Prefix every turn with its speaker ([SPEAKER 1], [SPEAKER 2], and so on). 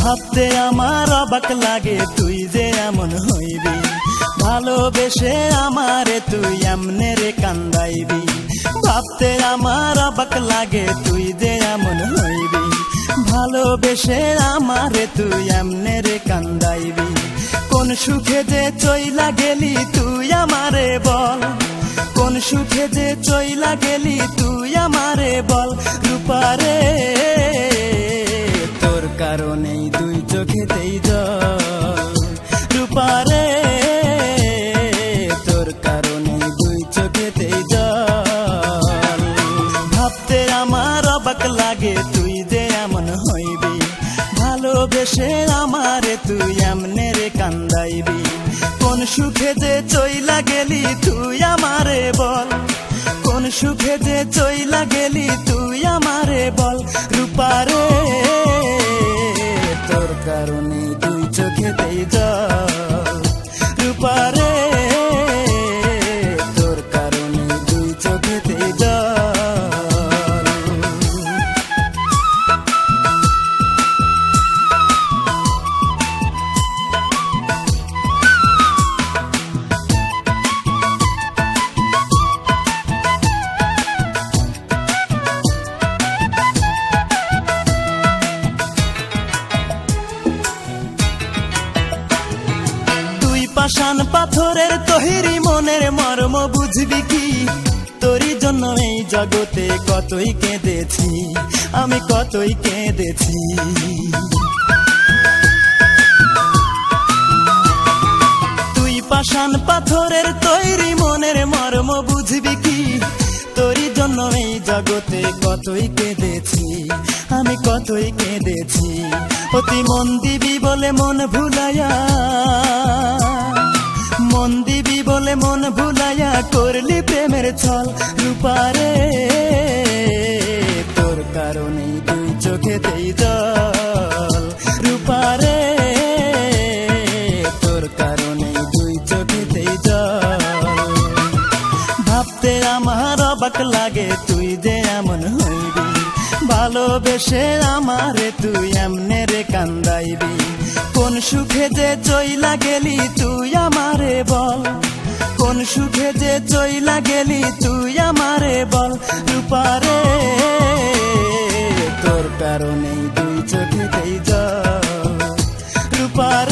[SPEAKER 1] ভাবতে আমার অবাক লাগে তুই যে এমন হইবি, ভালোবেসে আমারে তুই এমনে রে কান্দাইবি। ভাবতে আমার অবাক লাগে তুই যে এমন হইবি, ভালোবেসে আমারে তুই এমনে রে কান্দাইবি। কোন সুখে যে চইলা গেলি তুই আমারে বল, কোন সুখে যে চইলা গেলি তুই আমারে বল। রূপারে তোর কারণেই দুই চোখেতেই জল, রূপারে তোর কারণেই দুই চোখেতেই জল। ভাবতে আমার অবাক লাগে তুই যে এমন হইবি, ভালোবেসে আমারে তুই এমনে রে কান্দাইবি। কোন সুখে যে চইলা গেলি তুই আমারে বল, কোন সুখে যে চইলা গেলি তুই আমারে বল। রূপারে তোর কারণে দুই চোখেতেই জল, রূপারে তোর কারণে দুই চোখেতেই জল। পাষাণ পাথরের তৈরি মনের মর্ম বুঝবি কি, তোরই জন্য এই জগতে কতই কেঁদেছি, আমি কতই কেঁদেছি। তুই পাষাণ পাথরের তৈরি মনের মর্ম বুঝবি কি, তোরই জন্য এই জগতে কতই কেঁদেছি, আমি কতই কেঁদেছি। অতি মন দিবি বলে মন ভুলাইয়া, মন দিবি বলে মন ভুলাইয়া করলি প্রেমের ছল। রূপারে তোর কারণেই দুই চোখেতেই জল, রূপারে তোর কারণেই দুই চোখেতেই জল। ভাবতে আমার অবাক লাগে তুই যে এমন হইবি, ভালোবেসে আমারে তুই এমনে রে কান্দাইবি। কোন সুখে যে চইলা গেলি তুই আমারে বল, কোন সুখে যে চইলা গেলি তুই আমারে বল। রূপারে তোর কারণেই দুই চোখেতেই জল, রূপারে